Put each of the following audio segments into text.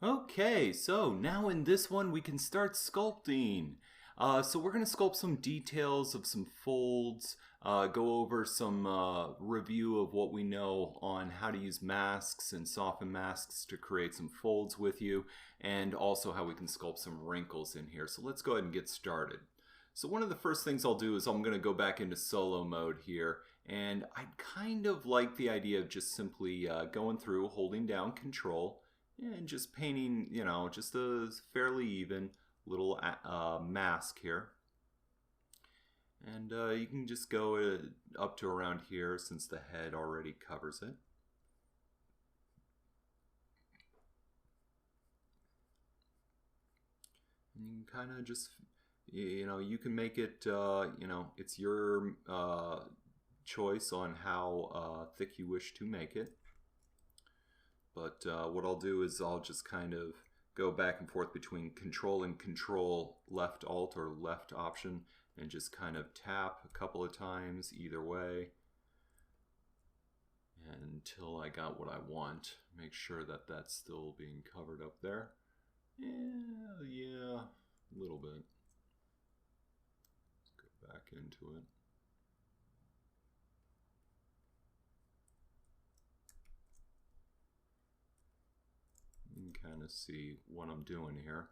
Okay, so now in this one we can start sculpting. So we're going to sculpt some details of some folds, go over some review of what we know on how to use masks and soften masks to create some folds with you, and also how we can sculpt some wrinkles in here. So let's go ahead and get started. So one of the first things I'll do is I'm going to go back into solo mode here, and I kind of like the idea of just simply going through, holding down Control, and just painting, just a fairly even little mask here. And you can just go up to around here since the head already covers it. And you can kind of just, you can make it, it's your choice on how thick you wish to make it. But what I'll do is I'll just kind of go back and forth between Control and Control Left Alt or Left Option and just kind of tap a couple of times either way until I got what I want. Make sure that that's still being covered up there. Yeah, a little bit. Let's go back into it. You can kind of see what I'm doing here.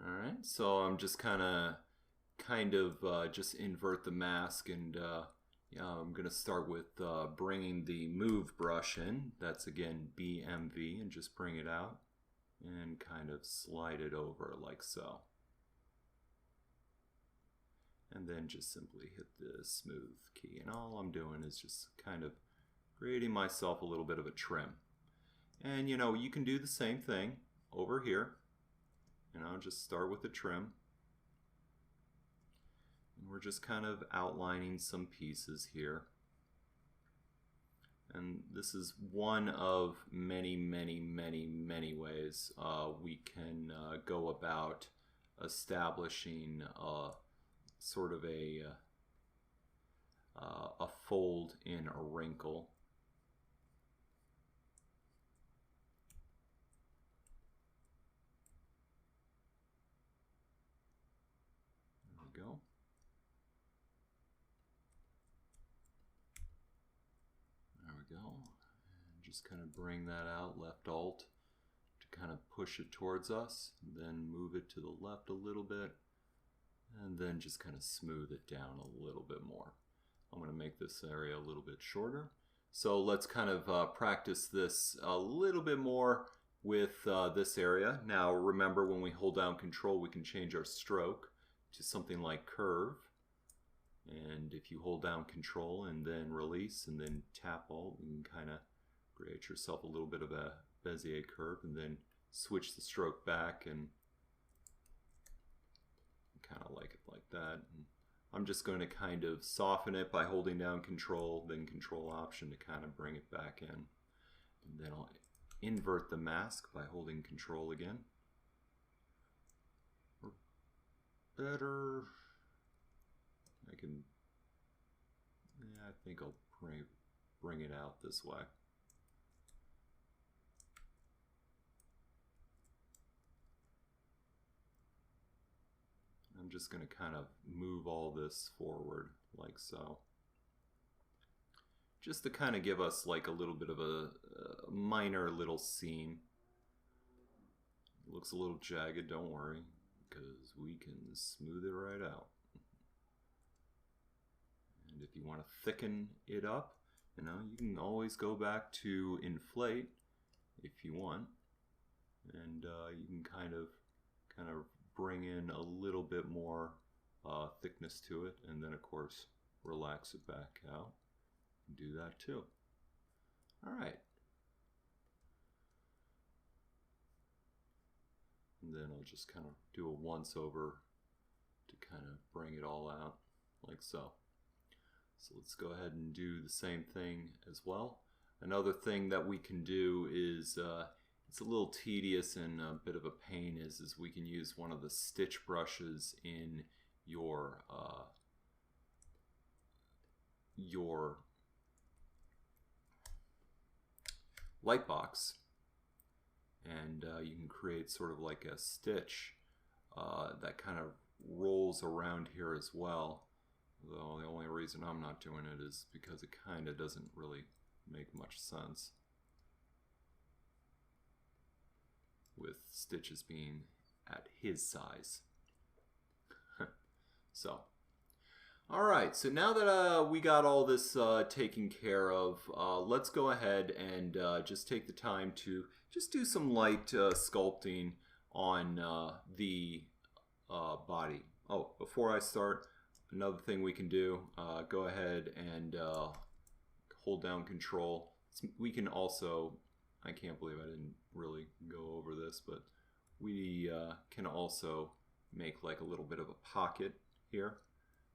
All right, so I'm just kind of just invert the mask, and I'm going to start with bringing the move brush in. That's again BMV, and just bring it out and kind of slide it over like so. And then just simply hit the smooth key. And all I'm doing is just kind of creating myself a little bit of a trim. And you can do the same thing over here. Just start with the trim. And we're just kind of outlining some pieces here. And this is one of many, many, many, many ways we can go about establishing sort of a fold in a wrinkle. There we go. There we go. And just kind of bring that out, Left Alt, to kind of push it towards us, and then move it to the left a little bit. And then just kind of smooth it down a little bit more. I'm going to make this area a little bit shorter. So let's kind of practice this a little bit more with this area. Now remember, when we hold down Control, we can change our stroke to something like curve. And if you hold down Control and then release and then tap Alt, you can kind of create yourself a little bit of a Bezier curve, and then switch the stroke back and kind of like it like that. And I'm just going to kind of soften it by holding down Control, then Control Option to kind of bring it back in. And then I'll invert the mask by holding Control again. Or better, I think I'll bring it out this way. I'm just going to kind of move all this forward like so. Just to kind of give us like a little bit of a minor little seam. It looks a little jagged, don't worry, because we can smooth it right out. And if you want to thicken it up, you can always go back to inflate if you want. And you can kind of bring in a little bit more thickness to it, and then of course relax it back out. Do that too. All right. And then I'll just kind of do a once over to kind of bring it all out like so. So let's go ahead and do the same thing as well. Another thing that we can do is it's a little tedious and a bit of a pain is we can use one of the stitch brushes in your your light box, and you can create sort of like a stitch that kind of rolls around here as well. Though the only reason I'm not doing it is because it kind of doesn't really make much sense with stitches being at his size. So, alright, so now that we got all this taken care of, let's go ahead and just take the time to just do some light sculpting on the body. Oh, before I start, another thing we can do, go ahead and hold down Control. We can also, I can't believe I didn't really go over this, but we can also make like a little bit of a pocket here.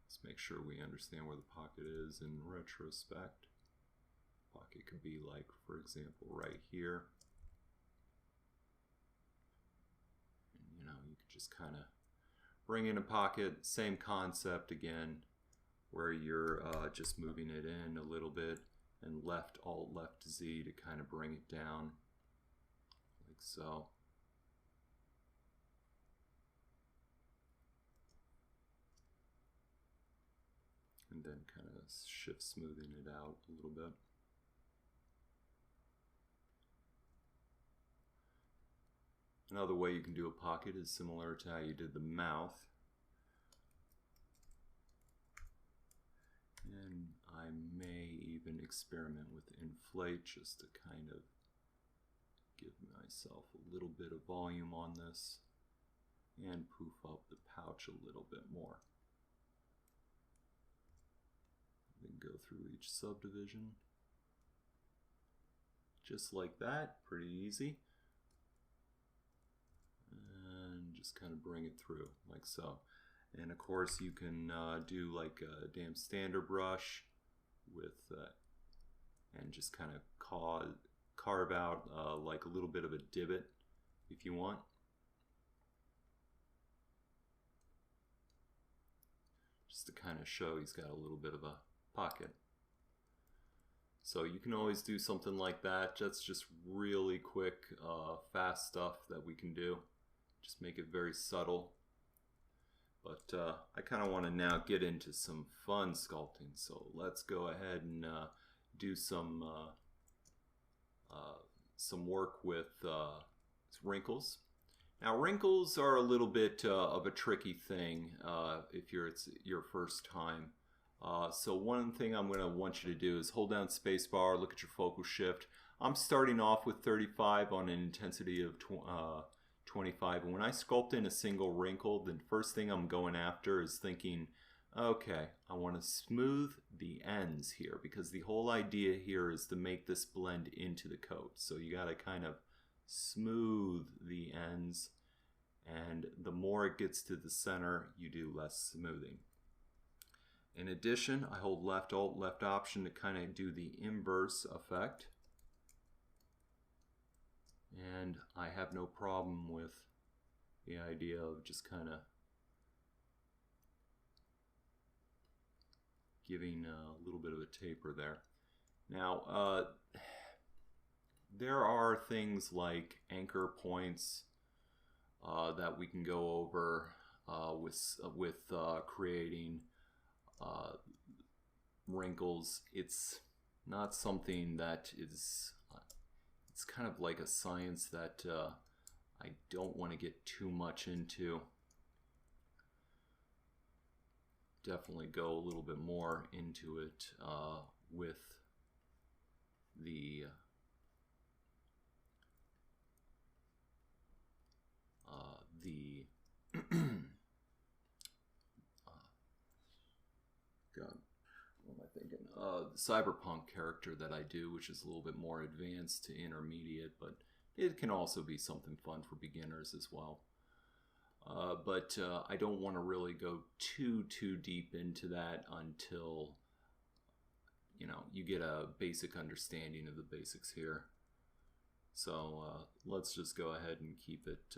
Let's make sure we understand where the pocket is in retrospect. Pocket could be like, for example, right here. And, you know, you could just kind of bring in a pocket, same concept again, where you're just moving it in a little bit, and left Alt left Z to kind of bring it down, like so. And then kind of shift smoothing it out a little bit. Another way you can do a pocket is similar to how you did the mouth. And I may even experiment with inflate just to kind of give myself a little bit of volume on this and poof up the pouch a little bit more. Then go through each subdivision. Just like that, pretty easy. And just kind of bring it through like so. And of course you can do like a damn standard brush with and just kind of carve out like a little bit of a divot if you want. Just to kind of show he's got a little bit of a pocket. So you can always do something like that. That's just really quick, fast stuff that we can do. Just make it very subtle. But I kind of want to now get into some fun sculpting. So let's go ahead and do some work with wrinkles. Now wrinkles are a little bit of a tricky thing if it's your first time. So one thing I'm going to want you to do is hold down spacebar, look at your focal shift. I'm starting off with 35 on an intensity of 25, and when I sculpt in a single wrinkle, the first thing I'm going after is thinking, okay, I want to smooth the ends here, because the whole idea here is to make this blend into the coat. So you got to kind of smooth the ends, and the more it gets to the center, you do less smoothing. In addition, I hold left Alt, left Option to kind of do the inverse effect. And I have no problem with the idea of just kind of giving a little bit of a taper there. Now, there are things like anchor points that we can go over with creating wrinkles. It's not something that is, it's kind of like a science that I don't want to get too much into. Definitely go a little bit more into it with the God, what am I thinking? The cyberpunk character that I do, which is a little bit more advanced to intermediate, but it can also be something fun for beginners as well. But I don't want to really go too deep into that until, you know, you get a basic understanding of the basics here. So let's just go ahead and keep it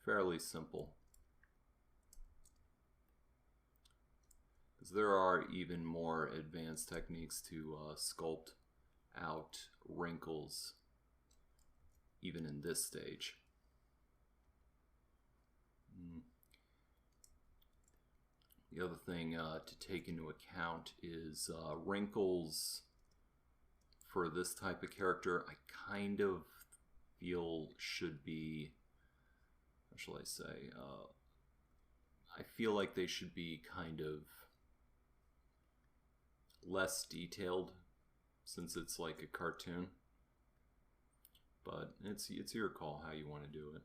fairly simple. because there are even more advanced techniques to sculpt out wrinkles even in this stage. The other thing to take into account is wrinkles for this type of character. I kind of feel should be, how shall I say, I feel like they should be kind of less detailed since it's like a cartoon. But it's your call how you want to do it.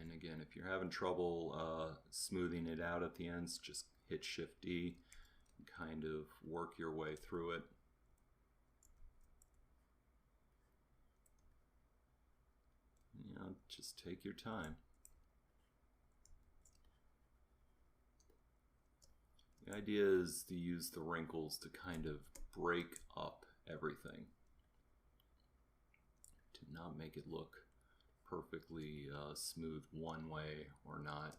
And again, if you're having trouble smoothing it out at the ends, just hit Shift D and kind of work your way through it. You know, just take your time. The idea is to use the wrinkles to kind of break up everything, to not make it look perfectly smooth one way or not.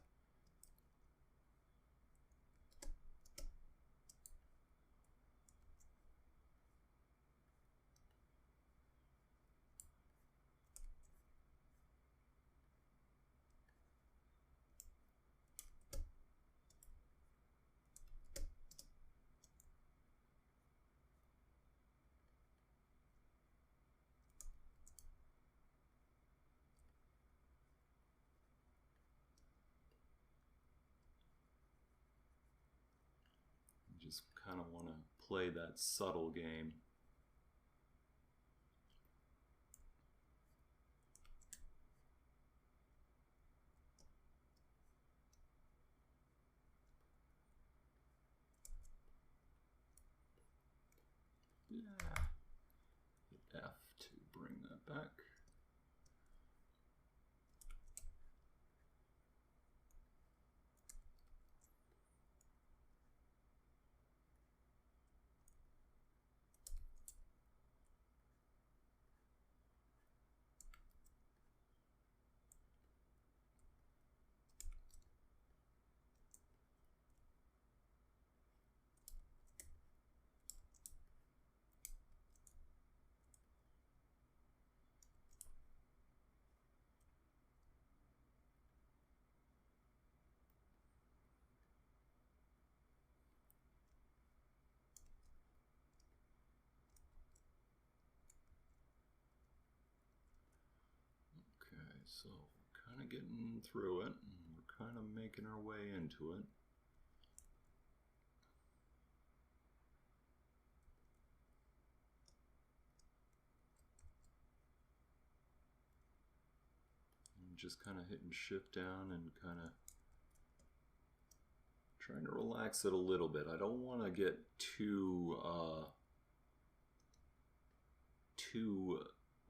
Just kind of want to play that subtle game. Yeah. Hit F to bring that back. So we're kind of getting through it, and we're kind of making our way into it. And just kind of hitting Shift down and kind of trying to relax it a little bit. I don't want to get too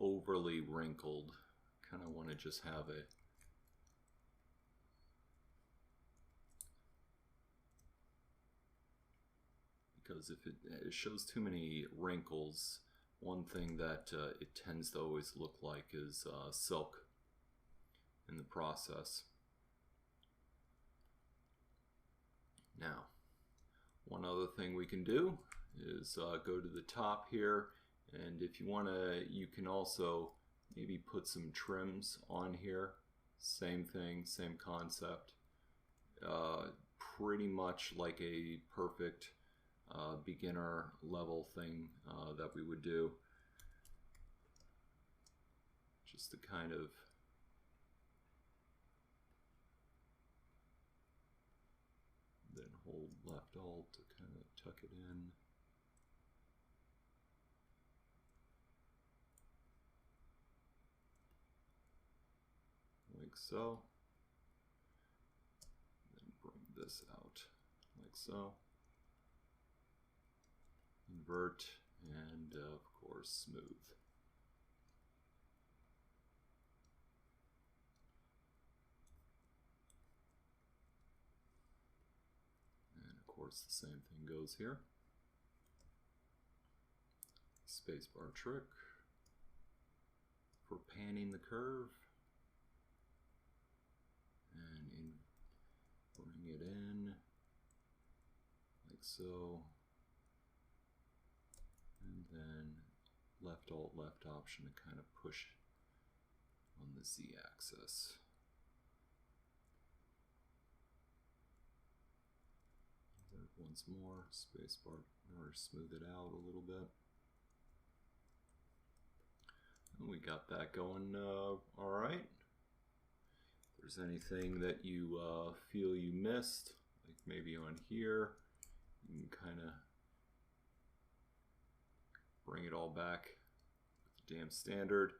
overly wrinkled. Kind of want to just have it because if it shows too many wrinkles, one thing that it tends to always look like is silk in the process. Now, one other thing we can do is go to the top here, and if you want to, you can also maybe put some trims on here. Same thing, same concept. Pretty much like a perfect beginner level thing that we would do. Just to kind of then hold left alt to kind of tuck it in. Like so. Then bring this out like so. Invert and of course smooth. And of course the same thing goes here. Spacebar trick for pan. panning the curve and bring it in like so, and then left alt left option to kind of push on the Z axis. Once more, spacebar in order to smooth it out a little bit. And we got that going all right. If there's anything that you feel you missed, like maybe on here, you can kind of bring it all back with the damn standard.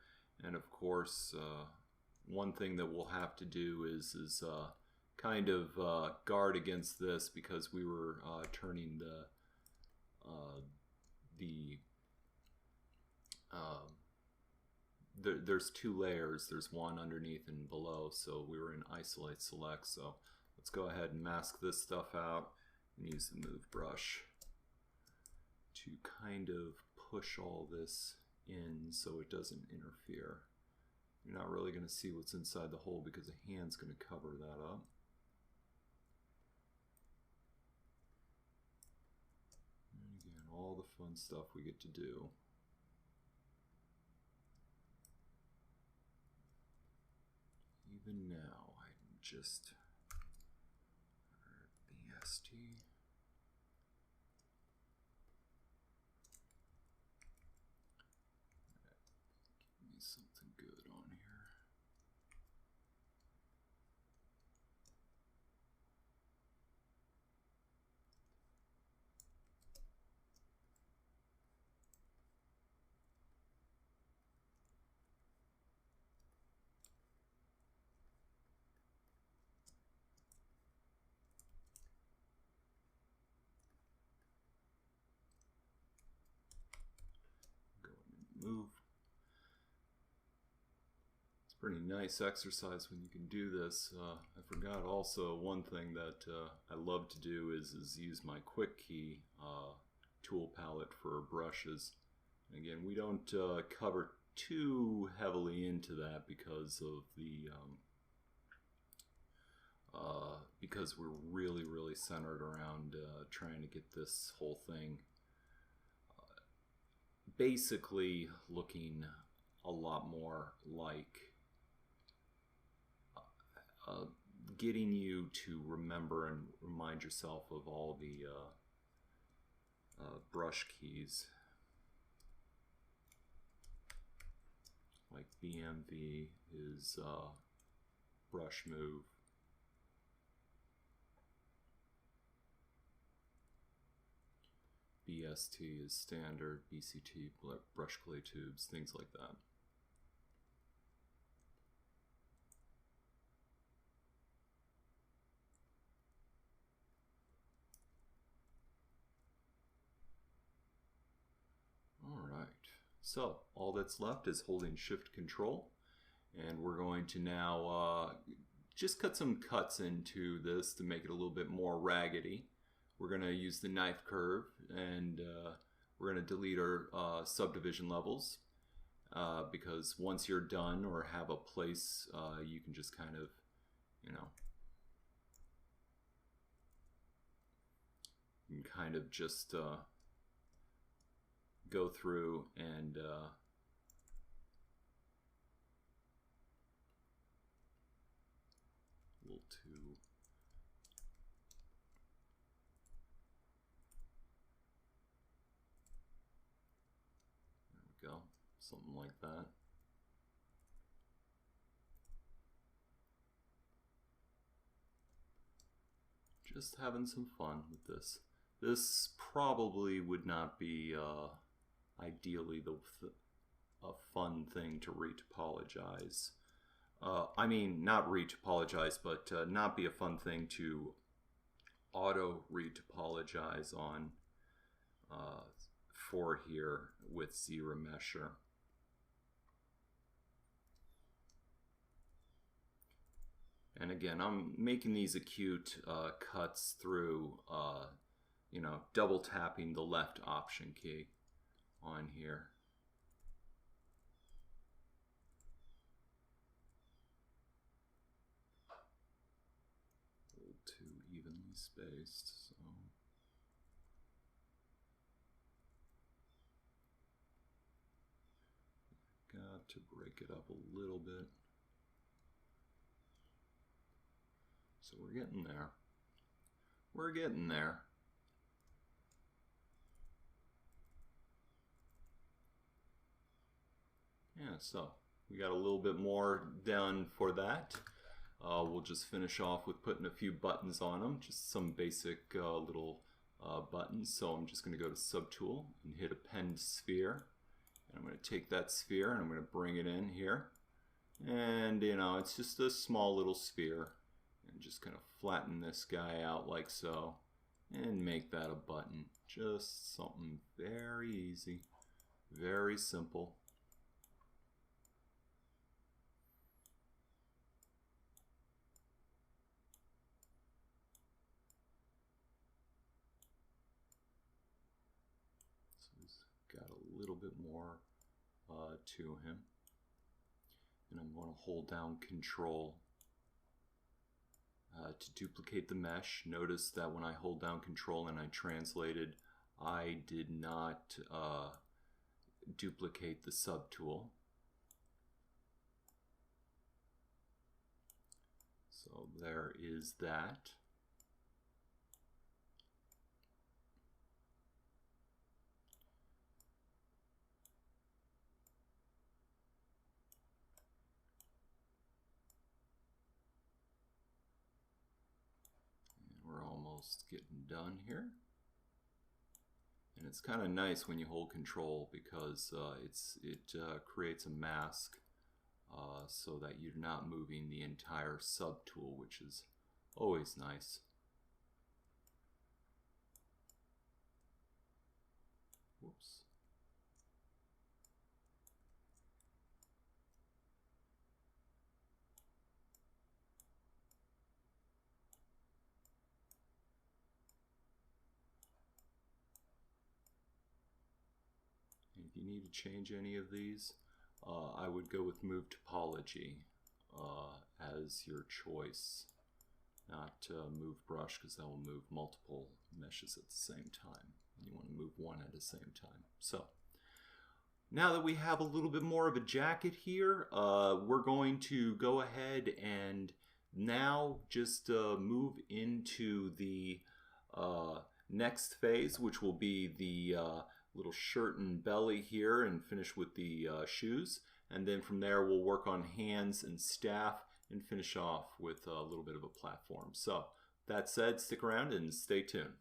And of course, one thing that we'll have to do is kind of guard against this, because we were turning there's two layers. There's one underneath and below, so we were in isolate select. So let's go ahead and mask this stuff out and use the move brush to kind of push all this in so it doesn't interfere. You're not really going to see what's inside the hole because a hand's going to cover that up. And again, all the fun stuff we get to do. Even now, I'm just BST. Give me something good on here. Move. It's a pretty nice exercise when you can do this. I forgot also one thing that I love to do is use my quick key tool palette for brushes. Again, we don't cover too heavily into that because of the because we're really centered around trying to get this whole thing basically looking a lot more like getting you to remember and remind yourself of all the brush keys, like BMV is brush move. BST is standard, BCT, brush clay tubes, things like that. All right, so all that's left is holding Shift Control, and we're going to now just cut some cuts into this to make it a little bit more raggedy. We're going to use the knife curve, and we're going to delete our subdivision levels because once you're done or have a place, you can just kind of, you know, you can kind of just go through and a little too. Go, something like that. Just having some fun with this. This probably would not be ideally a fun thing to retopologize. I mean, not retopologize, but not be a fun thing to auto retopologize on for here with ZRemesher. And again, I'm making these acute cuts through, you know, double tapping the left option key on here. too evenly spaced, so got to break it up a little bit. So we're getting there. We're getting there. Yeah, so we got a little bit more done for that. We'll just finish off with putting a few buttons on them, just some basic little buttons. So I'm just going to go to Subtool and hit Append Sphere. And I'm going to take that sphere and I'm going to bring it in here. And you know, it's just a small little sphere. And just kind of flatten this guy out like so. And make that a button. Just something very easy, very simple. Got a little bit more to him, and I'm going to hold down Control to duplicate the mesh. Notice that when I hold down Control and I translated, I did not duplicate the subtool. So there is that. Getting done here, and it's kind of nice when you hold Control because it creates a mask so that you're not moving the entire subtool, which is always nice. Whoops. If you need to change any of these, I would go with Move Topology as your choice, not Move Brush, because that will move multiple meshes at the same time. You want to move one at the same time. So now that we have a little bit more of a jacket here, we're going to go ahead and now just move into the next phase, which will be the little shirt and belly here, and finish with the shoes. And then from there we'll work on hands and staff and finish off with a little bit of a platform. So that said, stick around and stay tuned.